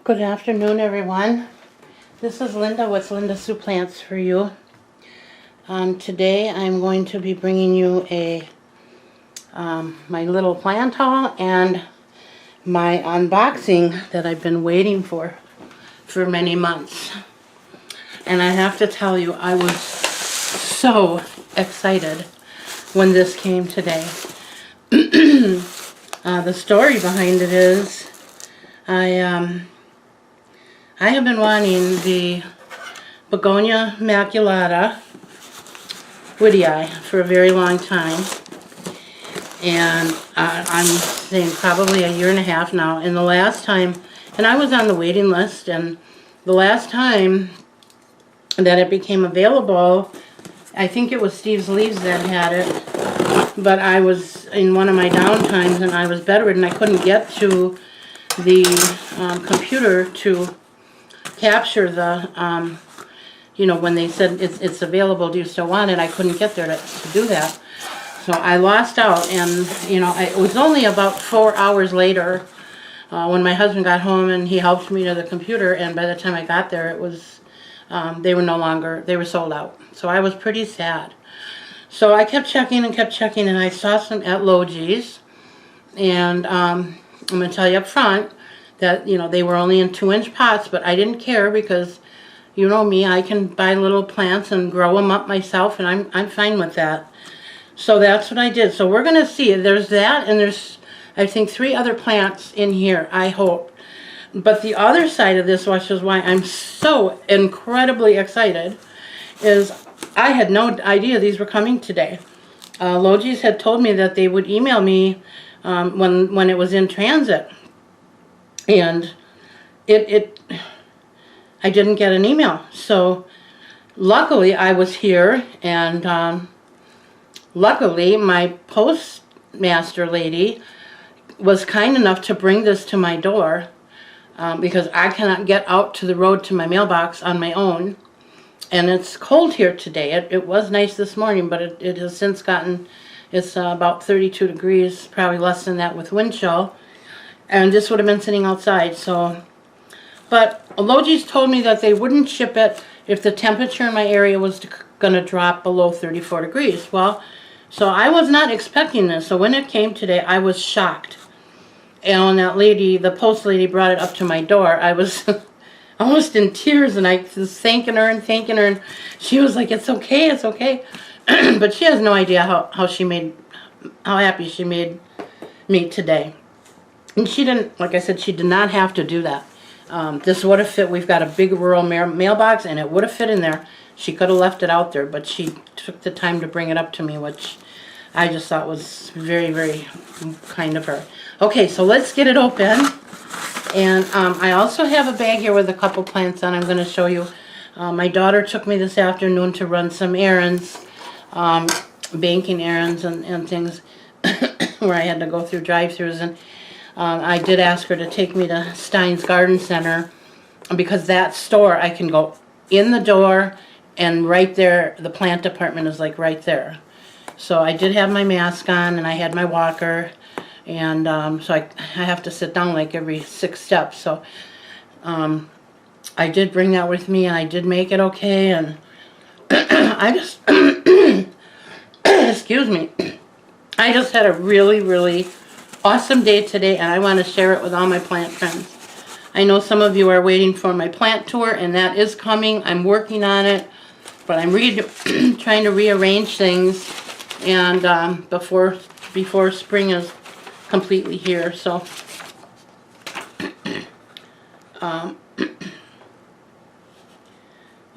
Good afternoon, everyone. This is Linda with Linda Sue Plants for you. Today I'm going to be bringing you my little plant haul and my unboxing that I've been waiting for many months. And I have to tell you, I was so excited when this came today. The story behind it is I have been wanting the Begonia maculata Wittii for a very long time, and I'm saying probably a year and a half now. And the last time, and I was on the waiting list, and the last time that it became available, I think it was Steve's Leaves that had it, but I was in one of my downtimes and I was bedridden. I couldn't get to the computer to capture the, when they said it's available, do you still want it? I couldn't get there to do that. So I lost out, and, it was only about 4 hours later when my husband got home and he helped me to the computer, and by the time I got there, it was, they were sold out. So I was pretty sad. So I kept checking, and I saw some at Logis, and I'm going to tell you up front that, they were only in 2-inch pots, but I didn't care because, you know me, I can buy little plants and grow them up myself, and I'm fine with that. So that's what I did. So we're going to see. There's that, and there's, I think, 3 other plants in here, I hope. But the other side of this, which is why I'm so incredibly excited, is I had no idea these were coming today. Logis had told me that they would email me when it was in transit. And I didn't get an email. So luckily I was here, and luckily my postmaster lady was kind enough to bring this to my door, because I cannot get out to the road to my mailbox on my own. And it's cold here today. It was nice this morning, but it has since gotten, it's about 32 degrees, probably less than that with wind chill. And this would have been sitting outside. So, but Logis told me that they wouldn't ship it if the temperature in my area was going to drop below 34 degrees. Well, so I was not expecting this. So when it came today, I was shocked. And when that lady, the post lady, brought it up to my door, I was almost in tears, and I was thanking her, and she was like, "It's okay, it's okay." But she has no idea how happy she made me today. And she didn't, like I said, she did not have to do that. This would have fit. We've got a big rural mailbox, and it would have fit in there. She could have left it out there, but she took the time to bring it up to me, which I just thought was very, very kind of her. Okay, so let's get it open. And I also have a bag here with a couple plants on. I'm going to show you. My daughter took me this afternoon to run some errands, banking errands and things, where I had to go through drive-thrus, and I did ask her to take me to Stein's Garden Center, because that store, I can go in the door, and right there, the plant department is like right there. So I did have my mask on, and I had my walker, and so I have to sit down like every 6 steps. So I did bring that with me, and I did make it okay, and I just, excuse me, I just had a really, really awesome day today, and I want to share it with all my plant friends. I know some of you are waiting for my plant tour, and that is coming. I'm working on it, but I'm trying to rearrange things, and before spring is completely here. So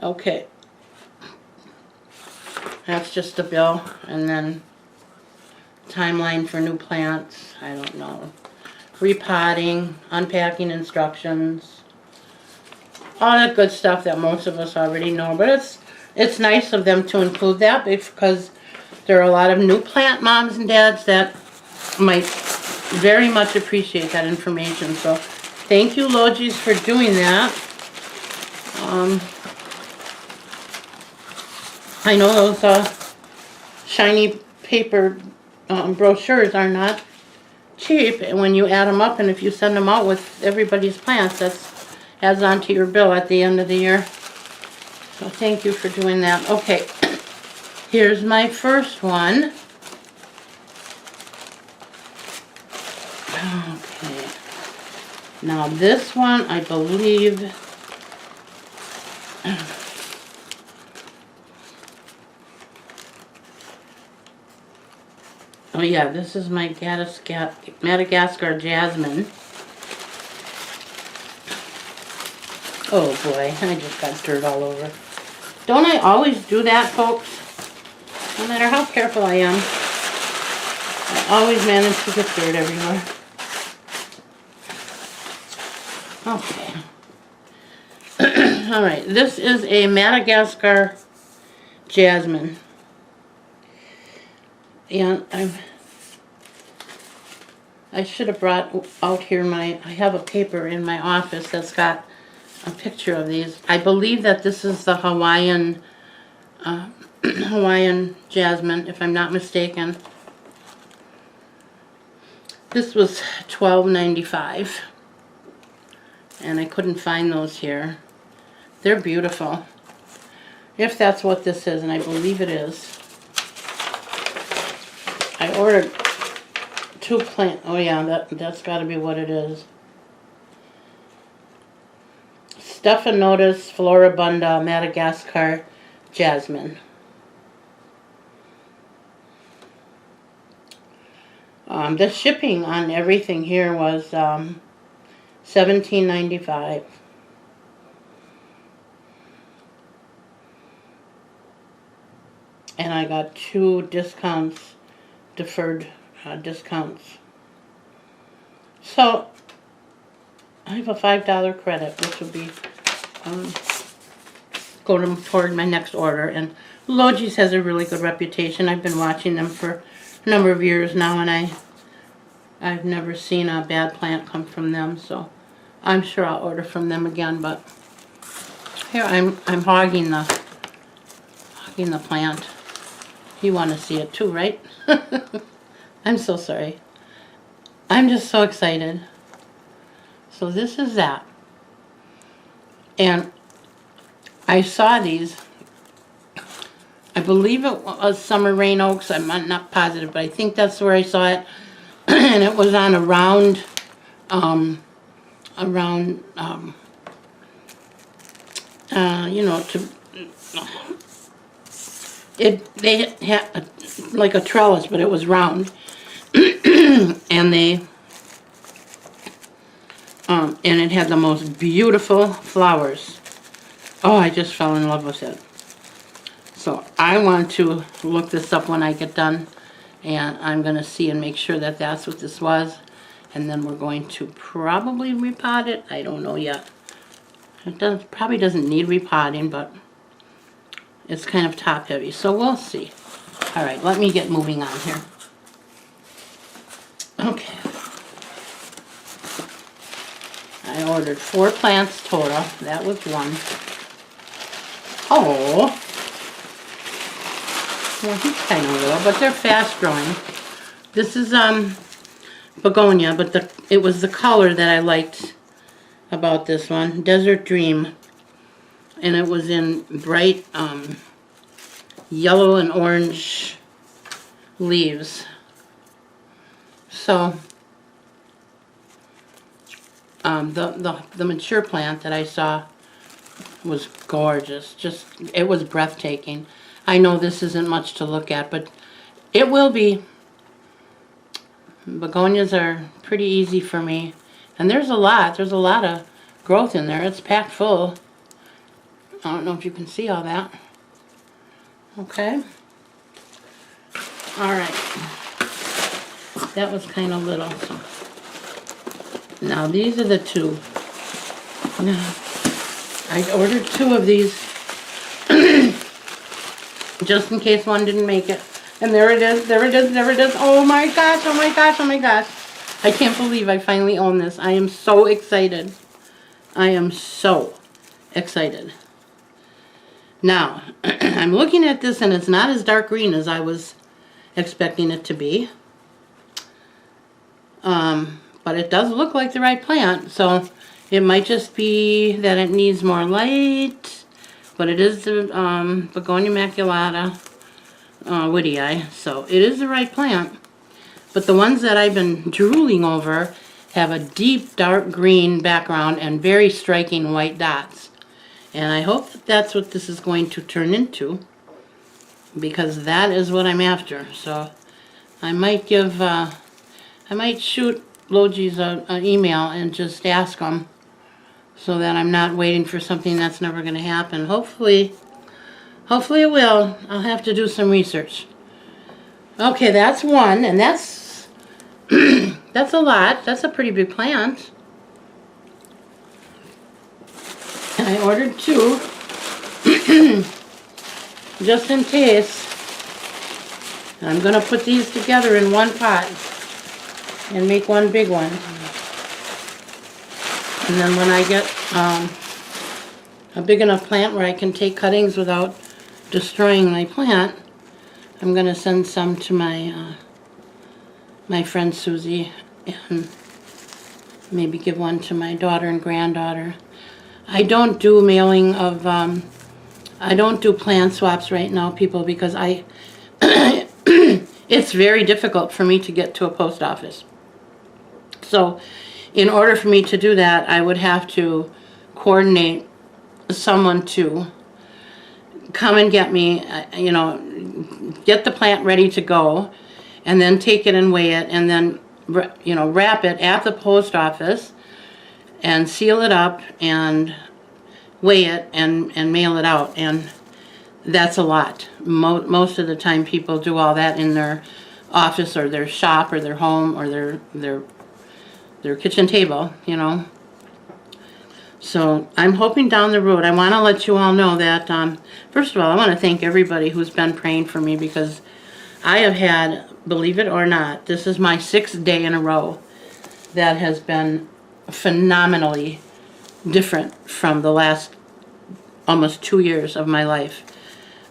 okay, that's just a bill, and then timeline for new plants, I don't know, repotting, unpacking instructions, all that good stuff that most of us already know. But it's nice of them to include that, because there are a lot of new plant moms and dads that might very much appreciate that information. So thank you, Logis, for doing that. I know those shiny paper brochures are not cheap, and when you add them up and if you send them out with everybody's plants, that's adds on to your bill at the end of the year. So thank you for doing that. Okay, here's my first one. Okay, now this one I believe oh yeah, this is my Madagascar Jasmine. Oh boy, I just got dirt all over. Don't I always do that, folks? No matter how careful I am, I always manage to get dirt everywhere. Okay. Alright, this is a Madagascar Jasmine. And I should have brought out here I have a paper in my office that's got a picture of these. I believe that this is the Hawaiian Hawaiian Jasmine, if I'm not mistaken. This was $12.95, and I couldn't find those here. They're beautiful, if that's what this is, and I believe it is. I ordered 2 plants. Oh yeah, that's got to be what it is. Stephanotis floribunda Madagascar Jasmine. The shipping on everything here was $17.95. And I got 2 discounts, deferred discounts. So I have a $5 credit, which will be go toward my next order. And Logis has a really good reputation. I've been watching them for a number of years now, and I've never seen a bad plant come from them. So I'm sure I'll order from them again. But here I'm hogging the plant. You want to see it too, right? I'm so sorry. I'm just so excited. So this is that. And I saw these. I believe it was Summer Rain Oaks. I'm not positive, but I think that's where I saw it. And it was on a round, you know, they had like a trellis, but it was round. And and it had the most beautiful flowers. Oh, I just fell in love with it. So I want to look this up when I get done, and I'm going to see and make sure that that's what this was. And then we're going to probably repot it. I don't know yet. It probably doesn't need repotting, but it's kind of top heavy, so we'll see. All right, let me get moving on here. Okay. I ordered 4 plants total. That was one. Oh. Well, he's kind of little, but they're fast growing. This is begonia, but it was the color that I liked about this one. Desert Dream. And it was in bright yellow and orange leaves. So the mature plant that I saw was gorgeous. It was breathtaking. I know this isn't much to look at, but it will be. Begonias are pretty easy for me. And there's a lot of growth in there. It's packed full. I don't know if you can see all that. Okay. Alright. That was kind of little. So. Now these are the 2. Now, I ordered 2 of these just in case one didn't make it. And there it is, there it is, there it is. Oh my gosh, oh my gosh, oh my gosh. I can't believe I finally own this. I am so excited. I am so excited. Now, I'm looking at this and it's not as dark green as I was expecting it to be. But it does look like the right plant. So It might just be that it needs more light, but it is the Begonia maculata Woodii, so it is the right plant. But the ones that I've been drooling over have a deep dark green background and very striking white dots. And I hope that that's what this is going to turn into, because that is what I'm after. So I might give, I might shoot Logis an email and just ask them, so that I'm not waiting for something that's never going to happen. Hopefully it will. I'll have to do some research. Okay, that's one, and that's that's a lot. That's a pretty big plant. And I ordered two, just in case. And I'm going to put these together in one pot and make one big one. And then when I get a big enough plant where I can take cuttings without destroying my plant, I'm going to send some to my my friend Susie, and maybe give one to my daughter and granddaughter. I don't do mailing of, I don't do plant swaps right now, people, because it's very difficult for me to get to a post office. So in order for me to do that, I would have to coordinate someone to come and get me, you know, get the plant ready to go, and then take it and weigh it, and then, you know, wrap it at the post office, and seal it up, and weigh it, and mail it out. And that's a lot. Most of the time people do all that in their office, or their shop, or their home, or their kitchen table, you know. So I'm hoping down the road, I want to let you all know that, first of all, I want to thank everybody who's been praying for me, because I have had, believe it or not, this is my 6th day in a row that has been phenomenally different from the last almost 2 years of my life.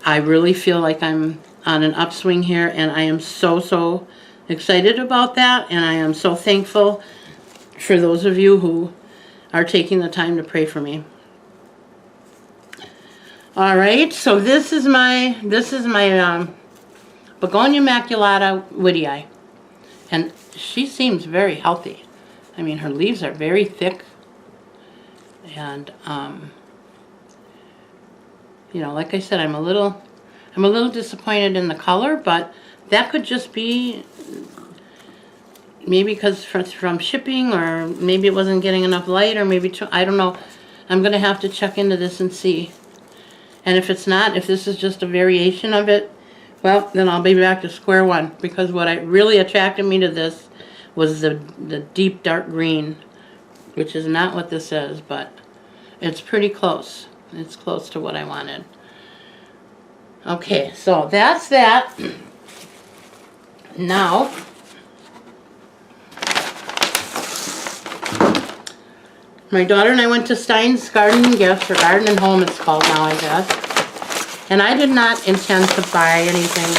I really feel like I'm on an upswing here, and I am so excited about that, and I am so thankful for those of you who are taking the time to pray for me. All right, so this is my Begonia maculata Woodii, and she seems very healthy. I mean, her leaves are very thick, and you know, like I said, I'm a little disappointed in the color, but that could just be maybe because from shipping, or maybe it wasn't getting enough light, or maybe I don't know. I'm gonna have to check into this and see. And if it's not, if this is just a variation of it, well, then I'll be back to square one, because what really attracted me to this was the deep dark green, which is not what this is, but it's pretty close. It's close to what I wanted. Okay, so that's that. Now, my daughter and I went to Stein's Garden and Gifts, or Garden and Home it's called now, I guess. And I did not intend to buy anything.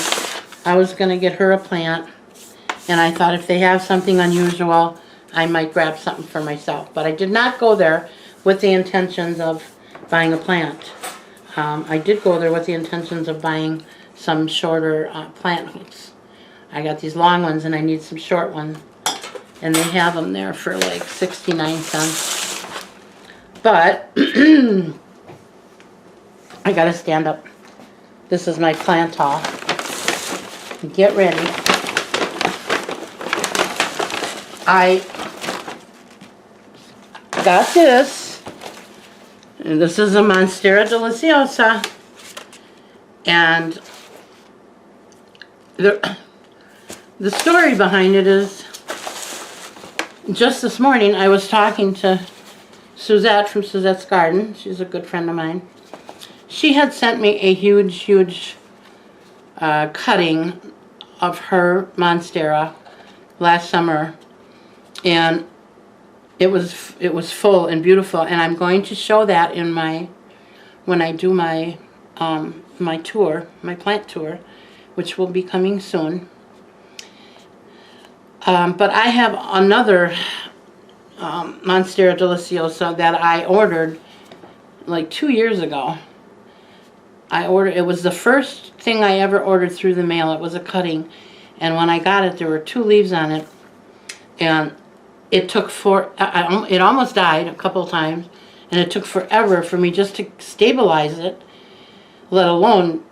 I was going to get her a plant, and I thought if they have something unusual, I might grab something for myself. But I did not go there with the intentions of buying a plant. I did go there with the intentions of buying some shorter plant hooks. I got these long ones, and I need some short ones. And they have them there for like 69 cents. But I gotta stand up. This is my plant haul. Get ready. I got this. And this is a Monstera Deliciosa. And the story behind it is, just this morning I was talking to Suzette from Suzette's Garden. She's a good friend of mine. She had sent me a huge cutting of her Monstera last summer, and it was full and beautiful, and I'm going to show that in when I do my my tour, my plant tour, which will be coming soon. But I have another Monstera Deliciosa that I ordered like 2 years ago. It was the first thing I ever ordered through the mail. It was a cutting. And when I got it, there were 2 leaves on it. And it took it almost died a couple of times. And it took forever for me just to stabilize it, let alone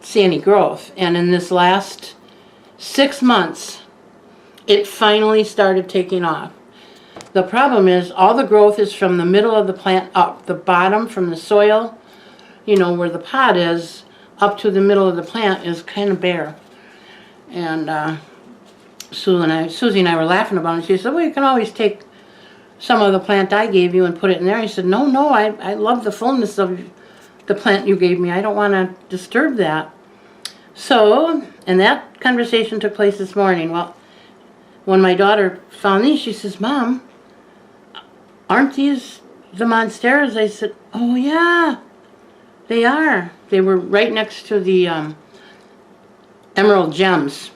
see any growth. And in this last 6 months, it finally started taking off. The problem is all the growth is from the middle of the plant up. The bottom from the soil, you know, where the pot is, up to the middle of the plant is kind of bare. And Susie and I were laughing about it. She said, well, you can always take some of the plant I gave you and put it in there. I said, no, I love the fullness of the plant you gave me. I don't want to disturb that. So, and that conversation took place this morning. Well, when my daughter found these, she says, Mom, aren't these the Monsteras? I said, oh yeah, they are. They were right next to the Emerald Gems,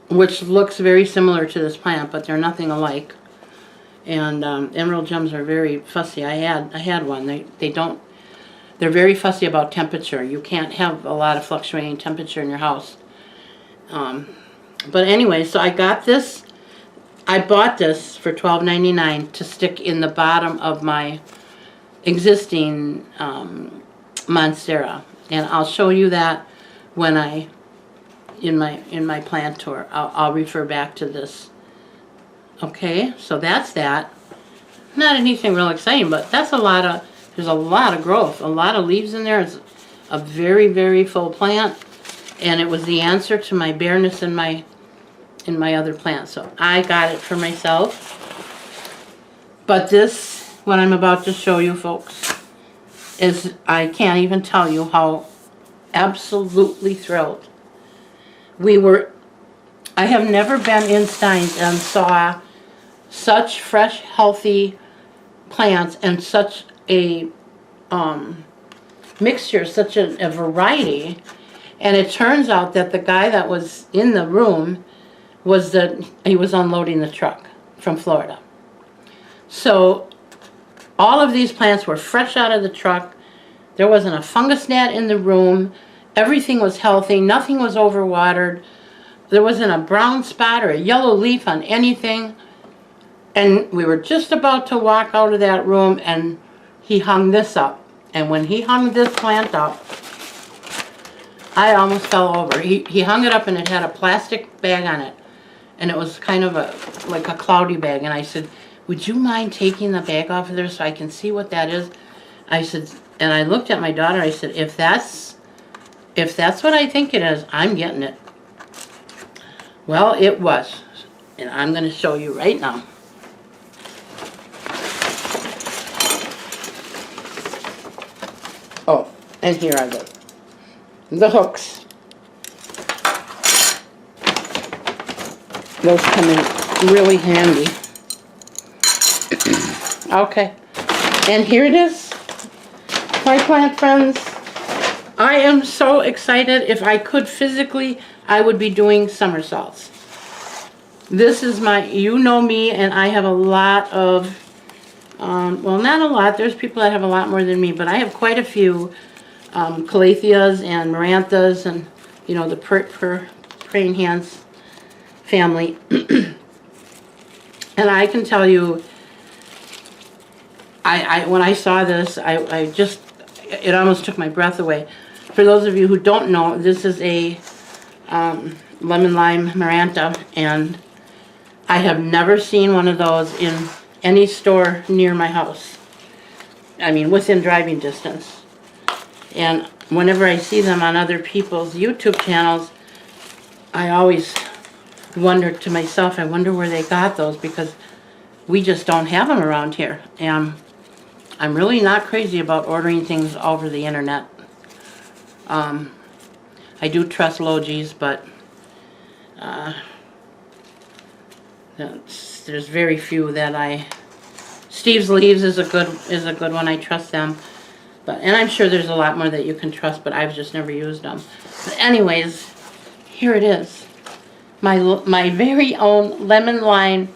which looks very similar to this plant, but they're nothing alike. And Emerald Gems are very fussy. I had one. They're very fussy about temperature. You can't have a lot of fluctuating temperature in your house. But anyway, so I got this. I bought this for $12.99 to stick in the bottom of my existing Monstera, and I'll show you that when in my plant tour. I'll refer back to this. Okay, so that's that. Not anything real exciting, but that's there's a lot of growth, a lot of leaves in there. It's a very, very full plant, and it was the answer to my bareness in my other plants. So I got it for myself. But this, what I'm about to show you folks, is, I can't even tell you how absolutely thrilled we were. I have never been in Stein's and saw such fresh, healthy plants and such a mixture, such a variety. And it turns out that the guy that was in the room he was unloading the truck from Florida. So all of these plants were fresh out of the truck. There wasn't a fungus gnat in the room. Everything was healthy. Nothing was overwatered. There wasn't a brown spot or a yellow leaf on anything. And we were just about to walk out of that room, and he hung this up. And when he hung this plant up, I almost fell over. He hung it up, and it had a plastic bag on it. And it was kind of like a cloudy bag. And I said, would you mind taking the bag off of there so I can see what that is? I said, and I looked at my daughter, I said, if that's what I think it is, I'm getting it. Well, it was. And I'm going to show you right now. Oh, and here are the hooks. Those come in really handy. Okay, and here it is, my plant friends. I am so excited. If I could physically, I would be doing somersaults. This is you know me, and I have a lot of, well, not a lot. There's people that have a lot more than me, but I have quite a few calatheas and maranthas, and you know, the praying hands family. And I can tell you, when I saw this, it almost took my breath away. For those of you who don't know, this is a lemon lime maranta, and I have never seen one of those in any store near my house. I mean, within driving distance. And whenever I see them on other people's YouTube channels, I always wonder to myself, I wonder where they got those, because we just don't have them around here. And I'm really not crazy about ordering things over the internet. I do trust Logis, but there's very few that Steve's Leaves is a good one. I trust them, and I'm sure there's a lot more that you can trust, but I've just never used them. But anyways, here it is, my very own lemon lime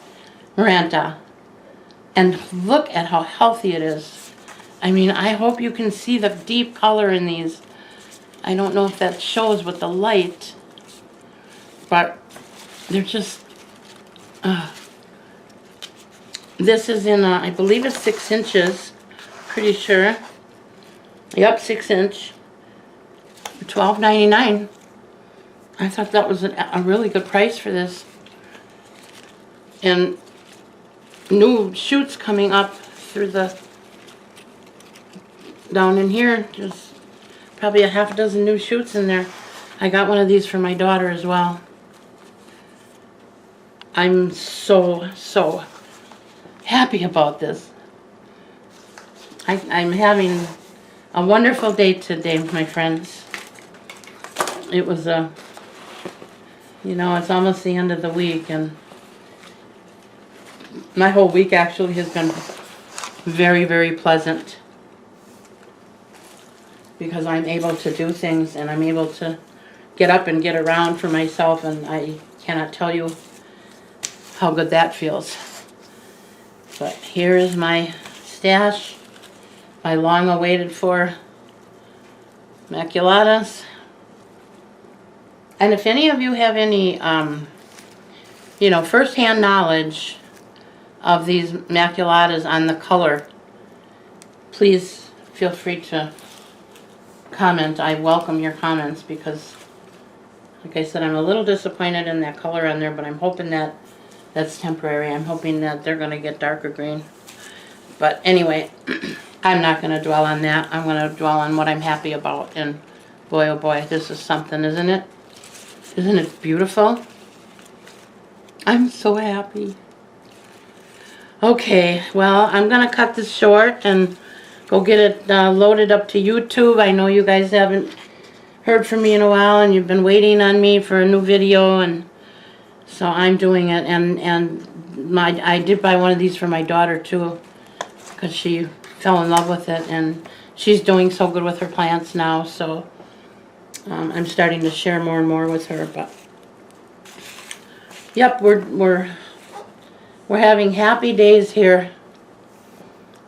maranta. And look at how healthy it is. I mean, I hope you can see the deep color in these. I don't know if that shows with the light, but they're just, this is in, I believe it's 6 inches, pretty sure. Yep, 6 inch, $12.99. I thought that was a really good price for this. And new shoots coming up through the, down in here, just probably a half a dozen new shoots in there. I got one of these for my daughter as well. I'm so, so happy about this. I'm having a wonderful day today, my friends. It was you know, it's almost the end of the week, and my whole week actually has been very, very pleasant because I'm able to do things and I'm able to get up and get around for myself, and I cannot tell you how good that feels. But here is my stash, my long awaited for maculatas. And if any of you have any, you know, first-hand knowledge of these maculatas on the color, please feel free to comment. I welcome your comments because, like I said, I'm a little disappointed in that color on there, but I'm hoping that that's temporary. I'm hoping that they're going to get darker green. But anyway, I'm not going to dwell on that. I'm going to dwell on what I'm happy about. And boy, oh boy, this is something, isn't it? Isn't it beautiful? I'm so happy. Okay, well, I'm going to cut this short and go get it loaded up to YouTube. I know you guys haven't heard from me in a while, and you've been waiting on me for a new video, and so I'm doing it. And I did buy one of these for my daughter too, because she fell in love with it, and she's doing so good with her plants now, so I'm starting to share more and more with her. But yep, we're having happy days here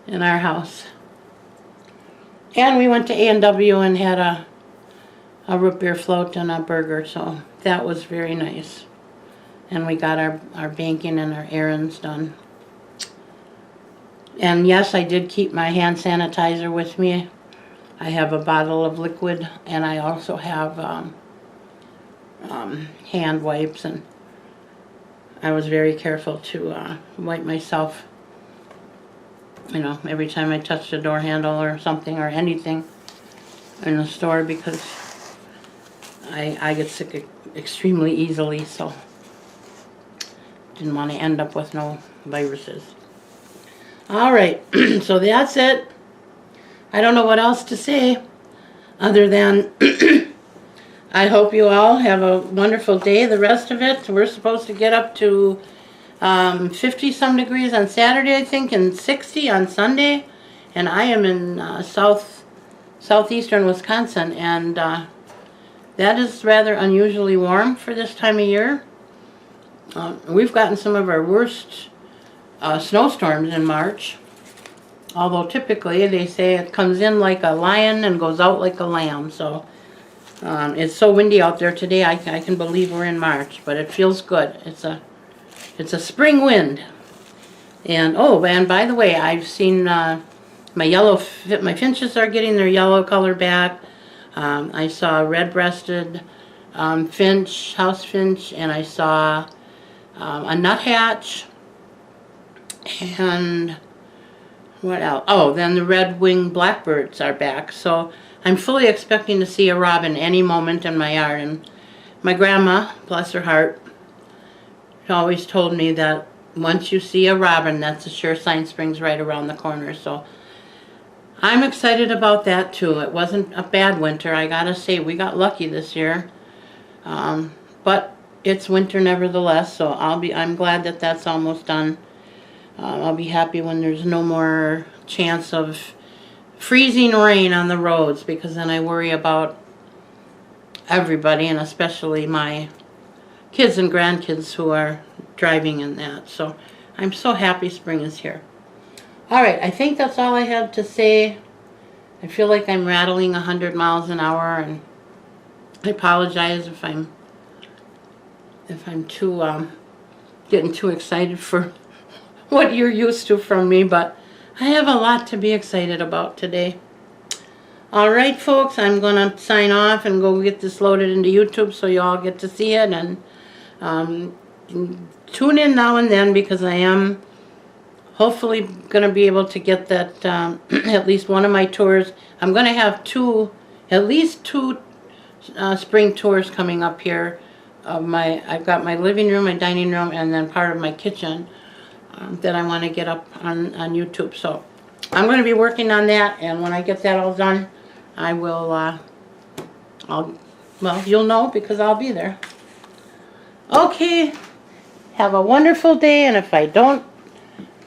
in our house. And we went to A&W and had a root beer float and a burger, so that was very nice. And we got our banking and our errands done. And yes, I did keep my hand sanitizer with me. I have a bottle of liquid, and I also have hand wipes, and I was very careful to wipe myself, you know, every time I touched a door handle or something or anything in the store, because I get sick extremely easily, so didn't want to end up with no viruses. All right, so that's it. I don't know what else to say other than I hope you all have a wonderful day. The rest of it, we're supposed to get up to 50 some degrees on Saturday, I think, and 60 on Sunday. And I am in southeastern Wisconsin, and that is rather unusually warm for this time of year. We've gotten some of our worst snowstorms in March. Although typically they say it comes in like a lion and goes out like a lamb. So it's so windy out there today, I can believe we're in March, but it feels good. It's a spring wind. And oh, and by the way, I've seen my finches are getting their yellow color back. I saw a red-breasted finch, house finch, and I saw a nuthatch, and what else? Oh, then the red-winged blackbirds are back. So I'm fully expecting to see a robin any moment in my yard. And my grandma, bless her heart, she always told me that once you see a robin, that's a sure sign spring's right around the corner. So I'm excited about that too. It wasn't a bad winter. I gotta say, we got lucky this year. But it's winter nevertheless, so I'm glad that that's almost done. I'll be happy when there's no more chance of freezing rain on the roads, because then I worry about everybody, and especially my kids and grandkids who are driving in that. So I'm so happy spring is here. All right, I think that's all I have to say. I feel like I'm rattling 100 miles an hour, and I apologize if I'm too getting too excited for what you're used to from me, but I have a lot to be excited about today. All right, folks, I'm going to sign off and go get this loaded into YouTube so you all get to see it, and tune in now and then because I am hopefully going to be able to get that at least one of my tours. I'm going to have at least two spring tours coming up here. I've got my living room, my dining room, and then part of my kitchen that I want to get up on YouTube. So I'm going to be working on that, and when I get that all done, I will, well, you'll know because I'll be there. Okay, have a wonderful day, and if I don't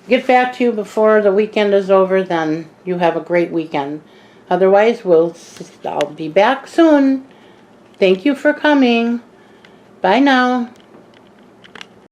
get back to you before the weekend is over, then you have a great weekend. Otherwise, I'll be back soon. Thank you for coming. Bye now.